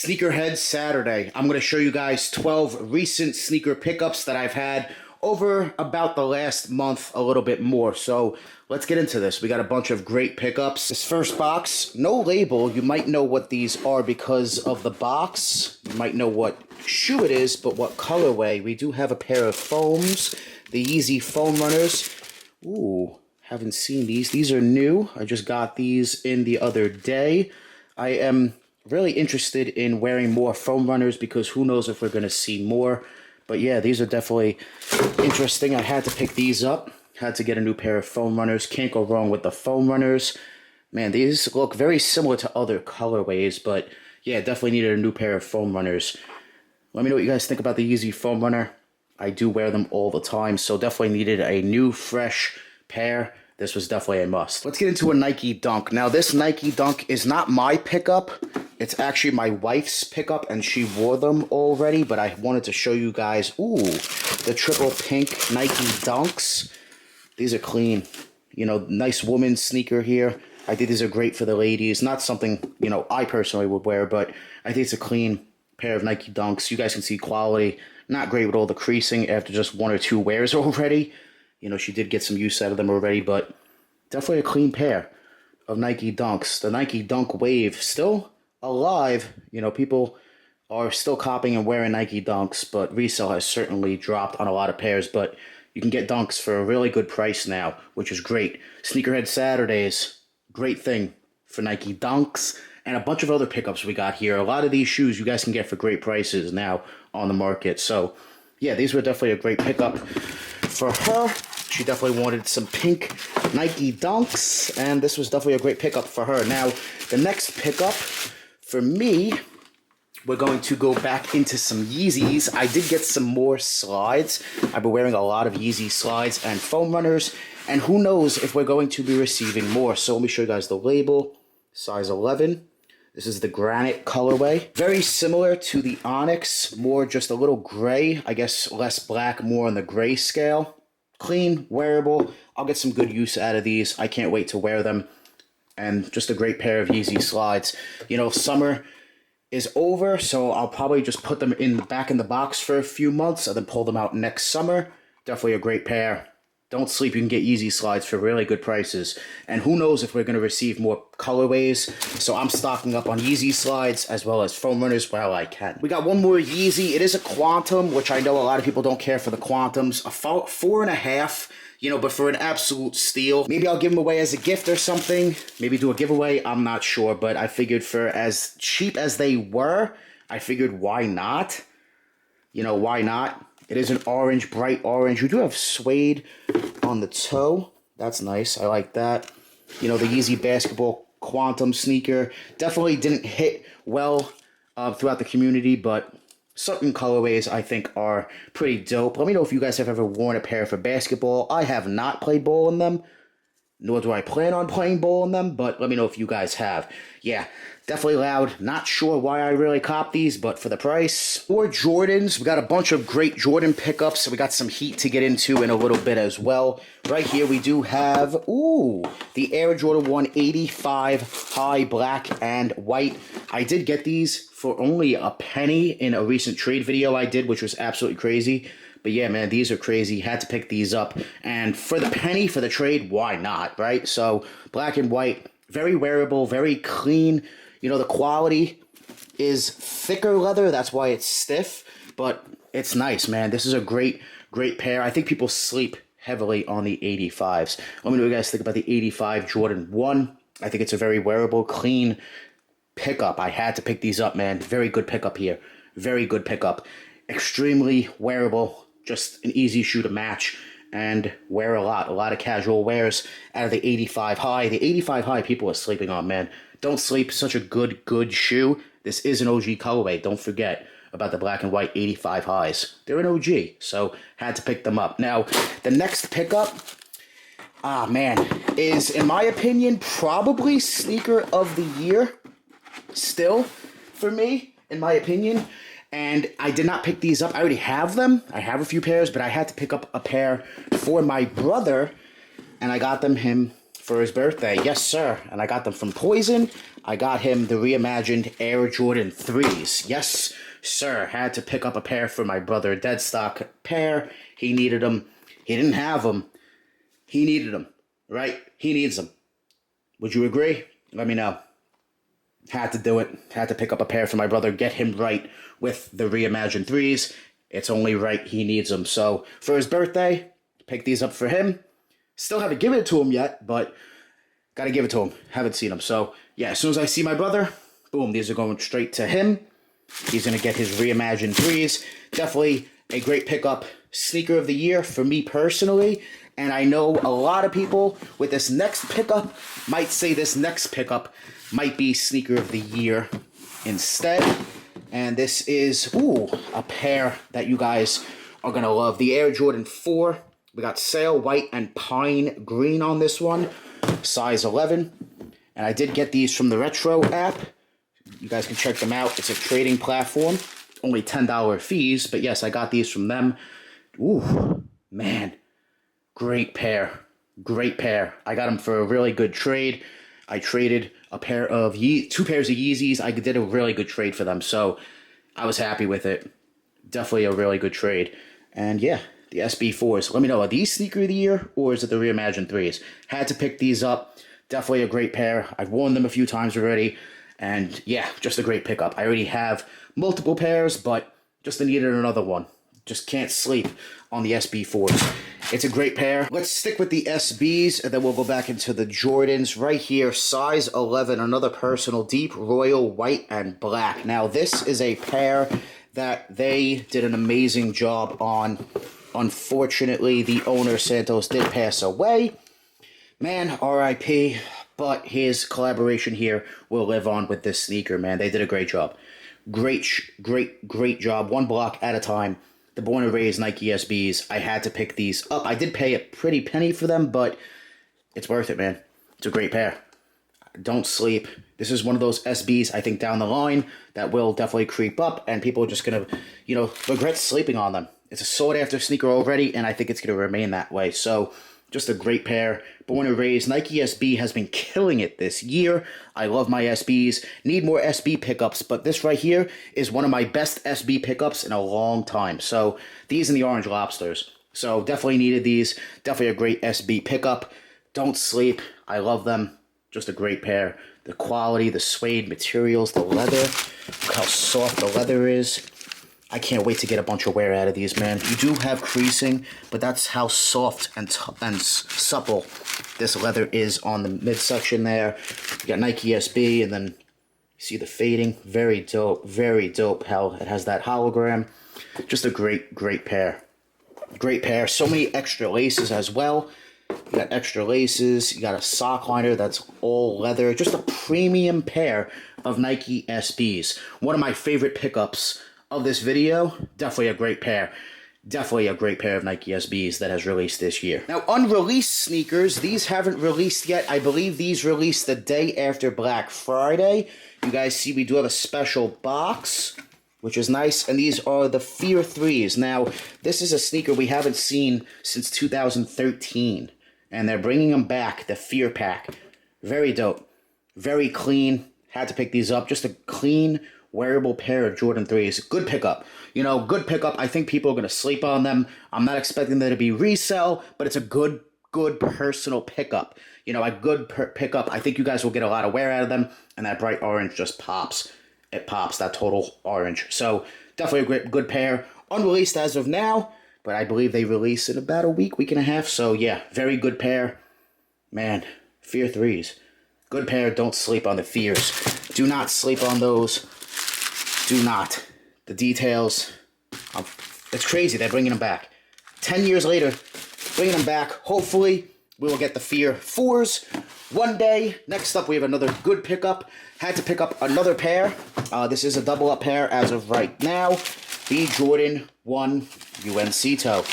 Sneakerhead Saturday. I'm going to show you guys 12 recent sneaker pickups that I've had over about the last month, a little bit more. So let's get into this. We got a bunch of great pickups. This first box, no label. You might know what these are because of the box. You might know what shoe it is, but what colorway. We do have a pair of foams, the Yeezy foam runners. Ooh, haven't seen these. These are new. I just got these in the other day. I am really interested in wearing more foam runners because who knows if we're going to see more. But yeah, these are definitely interesting. I had to pick these up. Had to get a new pair of foam runners. Can't go wrong with the foam runners. Man, these look very similar to other colorways, but yeah, definitely needed a new pair of foam runners. Let me know what you guys think about the Yeezy foam runner. I do wear them all the time, so definitely needed a new, fresh pair. This was definitely a must. Let's get into a Nike Dunk. Now, this Nike Dunk is not my pickup. It's actually my wife's pickup, and she wore them already, but I wanted to show you guys, ooh, the triple pink Nike Dunks. These are clean. You know, nice woman's sneaker here. I think these are great for the ladies. Not something, you know, I personally would wear, but I think it's a clean pair of Nike Dunks. You guys can see quality. Not great with all the creasing after just one or two wears already. You know, she did get some use out of them already, but definitely a clean pair of Nike Dunks. The Nike Dunk wave still alive. You know, people are still copying and wearing Nike Dunks, but resale has certainly dropped on a lot of pairs. But you can get Dunks for a really good price now, which is great. Sneakerhead Saturdays, great thing for Nike Dunks. And a bunch of other pickups we got here. A lot of these shoes you guys can get for great prices now on the market. So, yeah, these were definitely a great pickup for her. She definitely wanted some pink Nike Dunks, and this was definitely a great pickup for her. Now, the next pickup for me, we're going to go back into some Yeezys. I did get some more slides. I've been wearing a lot of Yeezy slides and foam runners, and who knows if we're going to be receiving more. So let me show you guys the label. Size 11. This is the granite colorway. Very similar to the Onyx, more just a little gray. I guess less black, more on the gray scale. Clean, wearable. I'll get some good use out of these. I can't wait to wear them. And just a great pair of Yeezy slides. You know, summer is over, so I'll probably just put them back in the box for a few months and then pull them out next summer. Definitely a great pair. Don't sleep, you can get Yeezy slides for really good prices. And who knows if we're going to receive more colorways. So I'm stocking up on Yeezy slides as well as foam runners while I can. We got one more Yeezy. It is a Quantum, which I know a lot of people don't care for the Quantums. A 4.5, you know, but for an absolute steal. Maybe I'll give them away as a gift or something. Maybe do a giveaway, I'm not sure. But I figured for as cheap as they were, I figured why not? You know, why not? It is an orange, bright orange. We do have suede on the toe. That's nice. I like that. You know, the Yeezy basketball Quantum sneaker definitely didn't hit well throughout the community, but certain colorways I think are pretty dope. Let me know if you guys have ever worn a pair for basketball. I have not played ball in them, nor do I plan on playing ball in them, but let me know if you guys have. Yeah, definitely loud. Not sure why I really copped these, but for the price. For Jordans, we got a bunch of great Jordan pickups. We got some heat to get into in a little bit as well. Right here we do have, ooh, the Air Jordan 185 high black and white. I did get these for only a penny in a recent trade video I did, which was absolutely crazy. But yeah, man, these are crazy. Had to pick these up. And for the penny, for the trade, why not, right? So black and white, very wearable, very clean. You know, the quality is thicker leather. That's why it's stiff. But it's nice, man. This is a great, great pair. I think people sleep heavily on the 85s. Let me know what you guys think about the 85 Jordan 1. I think it's a very wearable, clean pickup. I had to pick these up, man. Very good pickup here. Very good pickup. Extremely wearable. Just an easy shoe to match and wear a lot of casual wears out of the 85 high. The 85 high people are sleeping on, man. Don't sleep. Such a good shoe. This is an OG colorway. Don't forget about the black and white 85 highs. They're an OG, so had to pick them up. Now, the next pickup, man, is, in my opinion, probably sneaker of the year. Still, for me, in my opinion. And I did not pick these up. I already have them. I have a few pairs, but I had to pick up a pair for my brother. And I got them him for his birthday. Yes, sir. And I got them from Poison. I got him the reimagined Air Jordan 3s. Yes, sir. Had to pick up a pair for my brother. Dead stock pair. He needed them. He didn't have them. He needed them. Right? He needs them. Would you agree? Let me know. Had to do it. Had to pick up a pair for my brother. Get him right with the reimagined 3s. It's only right. He needs them. So for his birthday, pick these up for him. Still haven't given it to him yet, but gotta give it to him. Haven't seen him. So, yeah, as soon as I see my brother, boom, these are going straight to him. He's gonna get his reimagined 3s. Definitely a great pickup. Sneaker of the year for me personally. And I know a lot of people with this next pickup might say this next pickup might be sneaker of the year instead. And this is, a pair that you guys are gonna love. The Air Jordan 4. We got sail white and pine green on this one, size 11. And I did get these from the Retro app. You guys can check them out. It's a trading platform. Only $10 fees, but yes, I got these from them. Ooh, man, great pair. Great pair. I got them for a really good trade. I traded a pair of two pairs of Yeezys. I did a really good trade for them, so I was happy with it. Definitely a really good trade. And yeah, the SB4s. Let me know, are these sneaker of the year or is it the reimagined 3s? Had to pick these up. Definitely a great pair. I've worn them a few times already. And yeah, just a great pickup. I already have multiple pairs, but just needed another one. Just can't sleep on the SB4s. It's a great pair. Let's stick with the SBs and then we'll go back into the Jordans. Right here, size 11, another personal deep royal white and black. Now this is a pair that they did an amazing job on. Unfortunately, the owner, Santos, did pass away. Man, RIP, but his collaboration here will live on with this sneaker, man. They did a great job. Great job. One block at a time. The Born and Raised Nike SBs. I had to pick these up. I did pay a pretty penny for them, but it's worth it, man. It's a great pair. Don't sleep. This is one of those SBs, I think, down the line that will definitely creep up, and people are just going to, regret sleeping on them. It's a sought-after sneaker already, and I think it's going to remain that way. So, just a great pair. Born and Raised. Nike SB has been killing it this year. I love my SBs. Need more SB pickups, but this right here is one of my best SB pickups in a long time. So, these and the Orange Lobsters. So, definitely needed these. Definitely a great SB pickup. Don't sleep. I love them. Just a great pair. The quality, the suede materials, the leather. Look how soft the leather is. I can't wait to get a bunch of wear out of these, man. You do have creasing, but that's how soft and supple this leather is on the midsection there. You got Nike SB, and then you see the fading. Very dope, very dope how it has that hologram. Just a great pair. Great pair. So many extra laces as well. You got extra laces. You got a sock liner that's all leather. Just a premium pair of Nike SBs. One of my favorite pickups of this video. Definitely a great pair. Definitely a great pair of Nike SBs that has released this year. Now, unreleased sneakers. These haven't released yet. I believe these released the day after Black Friday. You guys see we do have a special box, which is nice. And these are the Fear 3s. Now, this is a sneaker we haven't seen since 2013. And they're bringing them back, the Fear Pack. Very dope. Very clean. Had to pick these up. Just a clean, wearable pair of Jordan 3s. Good pickup. Good pickup. I think people are going to sleep on them. I'm not expecting them to be resell, but it's a good personal pickup. A good pickup. I think you guys will get a lot of wear out of them. And that bright orange just pops. It pops, that total orange. So, definitely a good pair. Unreleased as of now. But I believe they release in about a week and a half. So, yeah, very good pair. Man, Fear 3s. Good pair. Don't sleep on the Fears. Do not sleep on those. Do not. The details. It's crazy. They're bringing them back. 10 years later, bringing them back. Hopefully, we will get the Fear 4s one day. Next up, we have another good pickup. Had to pick up another pair. This is a double-up pair as of right now. The Jordan 1 UNC toe.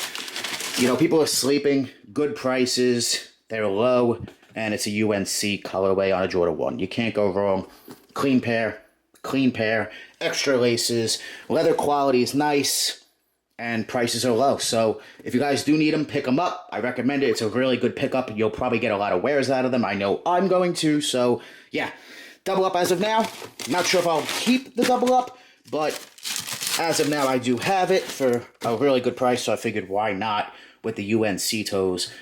People are sleeping. Good prices. They're low. And it's a UNC colorway on a Jordan 1. You can't go wrong. Clean pair. Extra laces. Leather quality is nice. and prices are low. So if you guys do need them, pick them up. I recommend it. It's a really good pickup. You'll probably get a lot of wears out of them. I know I'm going to. So yeah, double up as of now. Not sure if I'll keep the double up, but as of now I do have it for a really good price. So I figured why not with the UNC toes.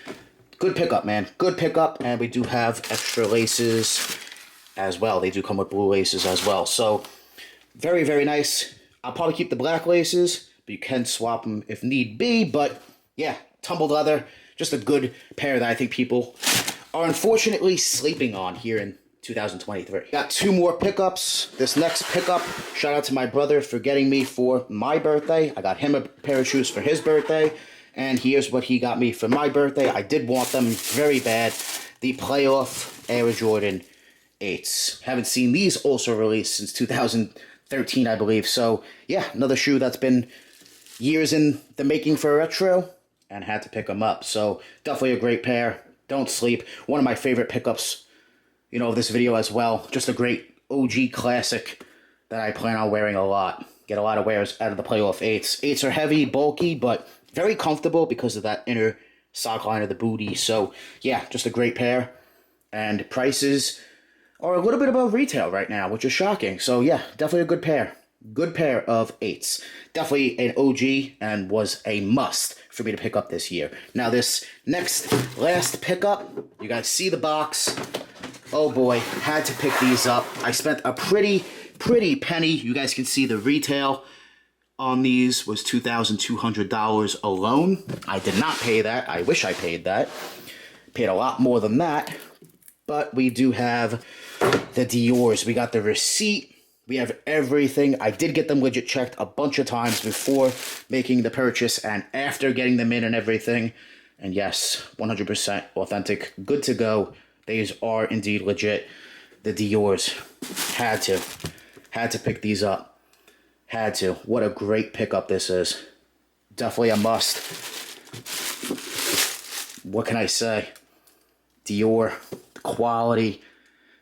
Good pickup, man. Good pickup. And we do have extra laces as well. They do come with blue laces as well. So very, very nice. I'll probably keep the black laces, but you can swap them if need be. But yeah, tumbled leather. Just a good pair that I think people are unfortunately sleeping on here in 2023. Got two more pickups. This next pickup, shout out to my brother for getting me for my birthday. I got him a pair of shoes for his birthday. And here's what he got me for my birthday. I did want them very bad. The Playoff Air Jordan 8s. Haven't seen these also released since 2013, I believe. So, yeah, another shoe that's been years in the making for a retro. And had to pick them up. So, definitely a great pair. Don't sleep. One of my favorite pickups, you know, of this video as well. Just a great OG classic that I plan on wearing a lot. Get a lot of wears out of the Playoff 8s. 8s are heavy, bulky, but very comfortable because of that inner sock line of the booty. So, yeah, just a great pair. And prices are a little bit above retail right now, which is shocking. So, yeah, definitely a good pair. Good pair of 8s. Definitely an OG and was a must for me to pick up this year. Now, this last pickup, you guys see the box. Oh, boy, had to pick these up. I spent a pretty penny. You guys can see the retail on these was $2,200 alone. I did not pay that. I wish I paid that. Paid a lot more than that. But we do have the Dior's. We got the receipt. We have everything. I did get them legit checked a bunch of times before making the purchase and after getting them in and everything. And yes, 100% authentic. Good to go. These are indeed legit. The Dior's. Had to pick these up. Had to. What a great pickup this is. Definitely a must. What can I say? Dior, the quality,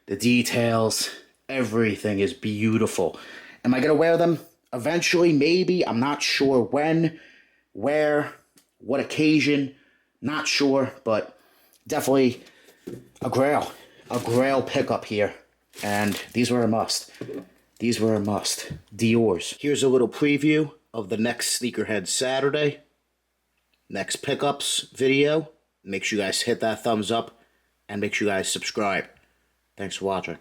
the details, everything is beautiful. Am I going to wear them? Eventually, maybe. I'm not sure when, where, what occasion. Not sure, but definitely a grail pickup here. And these were a must. These were a must. Dior's. Here's a little preview of the next Sneakerhead Saturday. Next pickups video. Make sure you guys hit that thumbs up and make sure you guys subscribe. Thanks for watching.